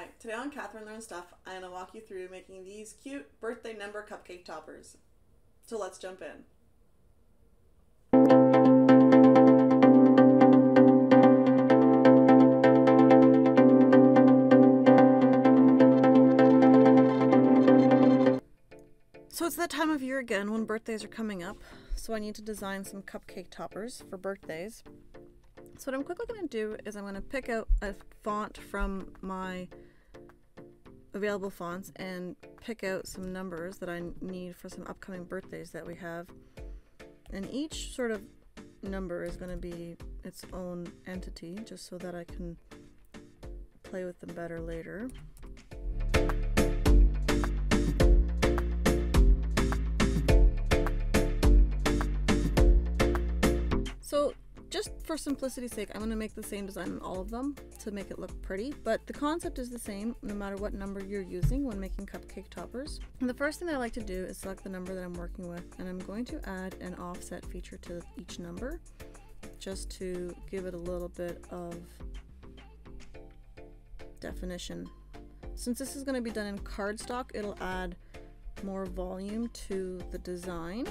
Hi, today on Catherine Learns Stuff, I'm going to walk you through making these cute birthday number cupcake toppers. So let's jump in. So it's that time of year again when birthdays are coming up, so I need to design some cupcake toppers for birthdays. So what I'm quickly going to do is I'm going to pick out a font from my available fonts and pick out some numbers that I need for some upcoming birthdays that we have. And each sort of number is going to be its own entity, just so that I can play with them better later. So just for simplicity's sake, I'm going to make the same design on all of them to make it look pretty, but the concept is the same no matter what number you're using when making cupcake toppers. And the first thing that I like to do is select the number that I'm working with, and I'm going to add an offset feature to each number just to give it a little bit of definition. Since this is going to be done in cardstock, it'll add more volume to the design.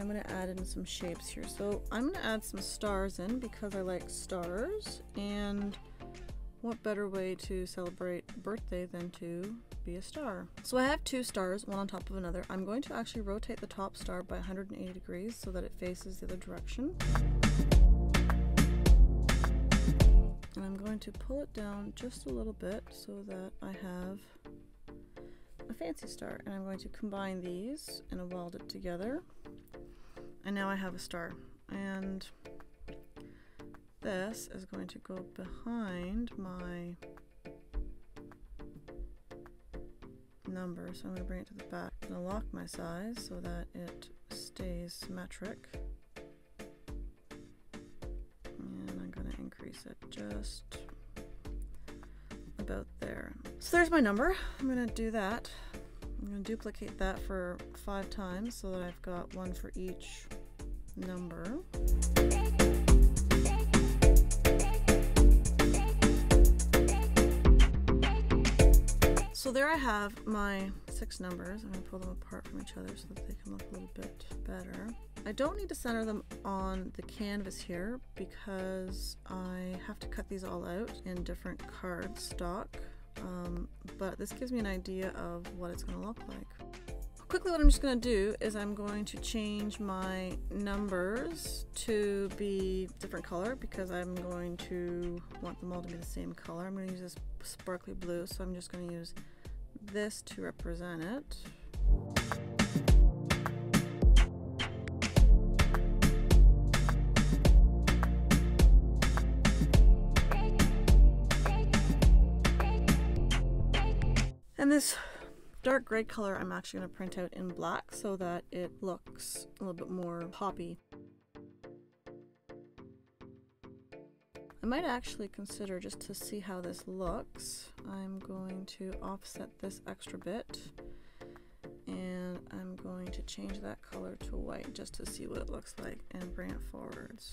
I'm going to add in some shapes here. So I'm going to add some stars in because I like stars, and what better way to celebrate birthday than to be a star. So I have two stars, one on top of another. I'm going to actually rotate the top star by 180 degrees so that it faces the other direction. And I'm going to pull it down just a little bit so that I have a fancy star, and I'm going to combine these and weld it together. And now I have a star, and this is going to go behind my number, so I'm going to bring it to the back. I'm going to lock my size so that it stays symmetric, and I'm going to increase it just about there. So there's my number. I'm going to do that. I'm going to duplicate that for 5 times so that I've got one for each number. So there I have my 6 numbers. I'm going to pull them apart from each other so that they can look a little bit better. I don't need to center them on the canvas here because I have to cut these all out in different cardstock. But this gives me an idea of what it's going to look like. Quickly, what I'm just going to do is I'm going to change my numbers to be different color because I'm going to want them all to be the same color. I'm going to use this sparkly blue, so I'm just going to use this to represent it. And this dark gray color I'm actually going to print out in black so that it looks a little bit more poppy. I might actually consider, just to see how this looks, I'm going to offset this extra bit, and I'm going to change that color to white just to see what it looks like and bring it forwards.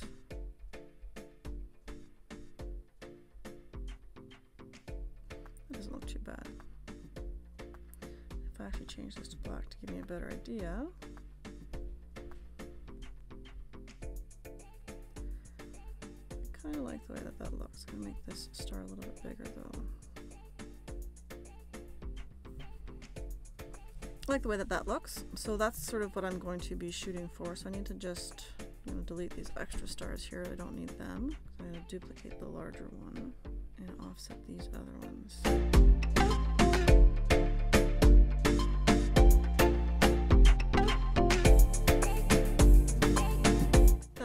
That doesn't look too bad. If I actually change this to black to give me a better idea. I kind of like the way that that looks. I'm going to make this star a little bit bigger though. I like the way that that looks. So that's sort of what I'm going to be shooting for. So I need to just delete these extra stars here. I don't need them. I'm going to duplicate the larger one and offset these other ones.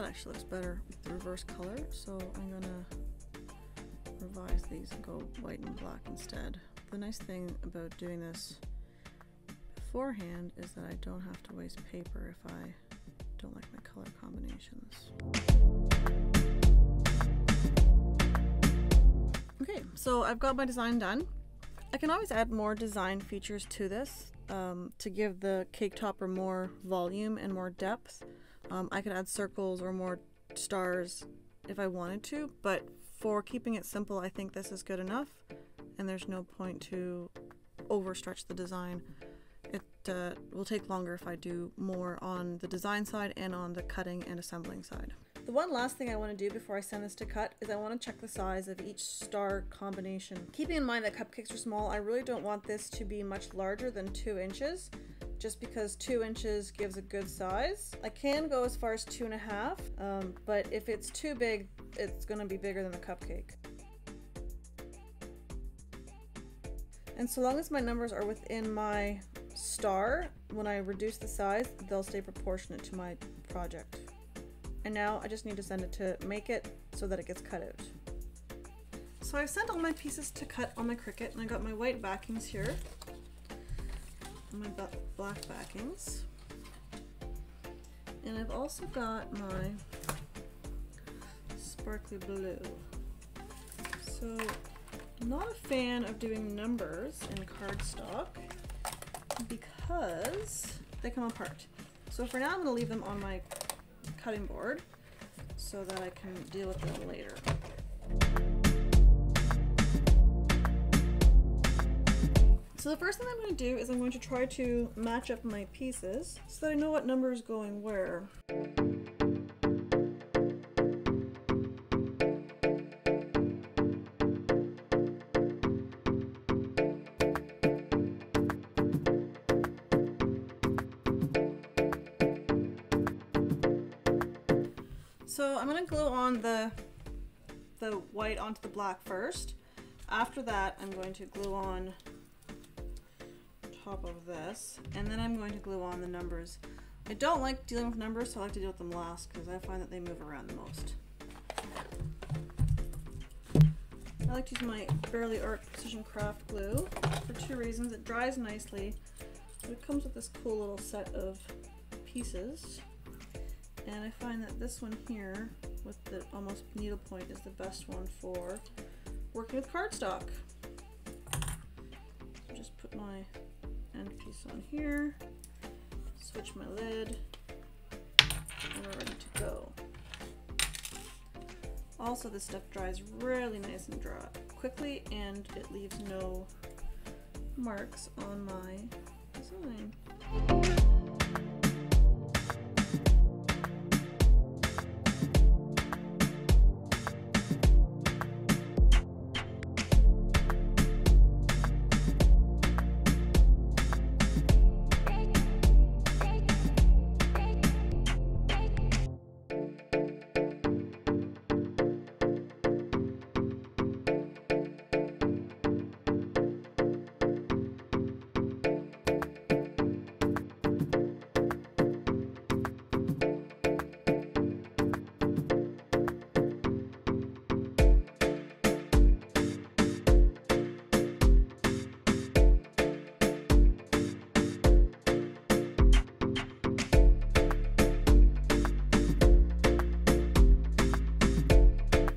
Actually looks better with the reverse color, so I'm gonna revise these and go white and black instead. The nice thing about doing this beforehand is that I don't have to waste paper if I don't like my color combinations. Okay, so I've got my design done. I can always add more design features to this to give the cake topper more volume and more depth. I could add circles or more stars if I wanted to, but For keeping it simple, I think this is good enough, and there's no point to overstretch the design. It will take longer if I do more on the design side and on the cutting and assembling side. The one last thing I want to do before I send this to cut is I want to check the size of each star combination. Keeping in mind that cupcakes are small, I really don't want this to be much larger than 2 inches, just because 2 inches gives a good size. I can go as far as 2.5, but if it's too big, it's going to be bigger than the cupcake. And so long as my numbers are within my star, when I reduce the size, they'll stay proportionate to my project. And now I just need to send it to make it so that it gets cut out. So I've sent all my pieces to cut on my Cricut, and I got my white backings here, and my black backings. And I've also got my sparkly blue. So I'm not a fan of doing numbers in cardstock because they come apart. So for now I'm going to leave them on my cutting board so that I can deal with them later. So the first thing I'm going to do is I'm going to try to match up my pieces so that I know what number is going where. So I'm going to glue on the white onto the black first. After that, I'm going to glue on top of this, and then I'm going to glue on the numbers. I don't like dealing with numbers, so I like to deal with them last because I find that they move around the most. I like to use my Barely Art Precision Craft glue for 2 reasons. It dries nicely, but it comes with this cool little set of pieces. And I find that this one here with the almost needlepoint is the best one for working with cardstock. So just put my end piece on here, switch my lid, and we're ready to go. Also, this stuff dries really nice and dry quickly, and it leaves no marks on my design.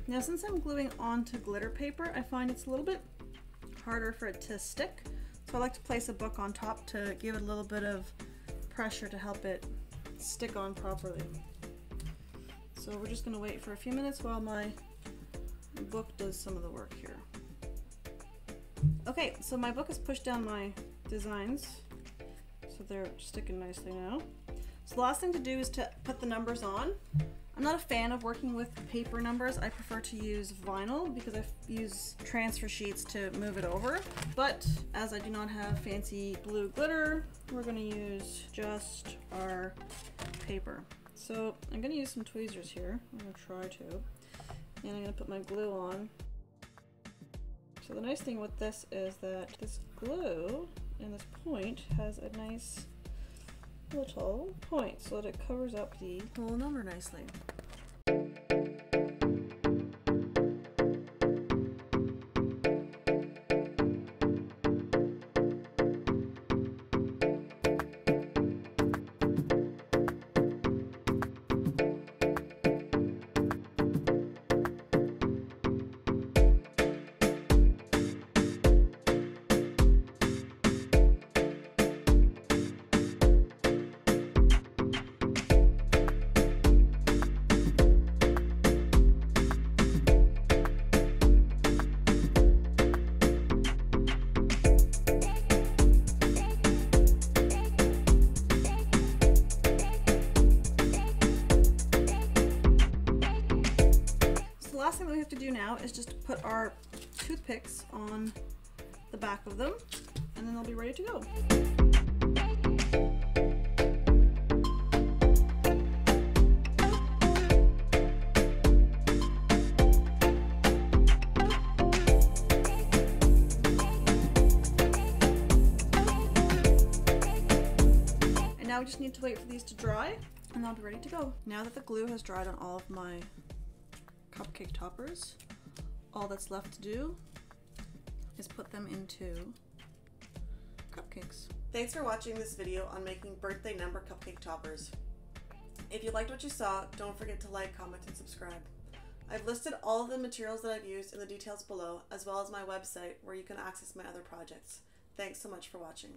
Now, since I'm gluing onto glitter paper, I find it's a little bit harder for it to stick. So I like to place a book on top to give it a little bit of pressure to help it stick on properly. So we're just going to wait for a few minutes while my book does some of the work here. Okay, so my book has pushed down my designs, so they're sticking nicely now. So the last thing to do is to put the numbers on. I'm not a fan of working with paper numbers. I prefer to use vinyl because I use transfer sheets to move it over. But as I do not have fancy blue glitter, we're going to use just our paper. So I'm going to use some tweezers here. I'm going to try to. And I'm going to put my glue on. So the nice thing with this is that this glue and this point has a nice little point so that it covers up the whole number nicely. last thing that we have to do now is just put our toothpicks on the back of them, and then they'll be ready to go. And now we just need to wait for these to dry, and they'll be ready to go. Now that the glue has dried on all of my cupcake toppers, all that's left to do is put them into cupcakes. Thanks for watching this video on making birthday number cupcake toppers. If you liked what you saw, don't forget to like, comment, and subscribe. I've listed all of the materials that I've used in the details below, as well as my website where you can access my other projects. Thanks so much for watching.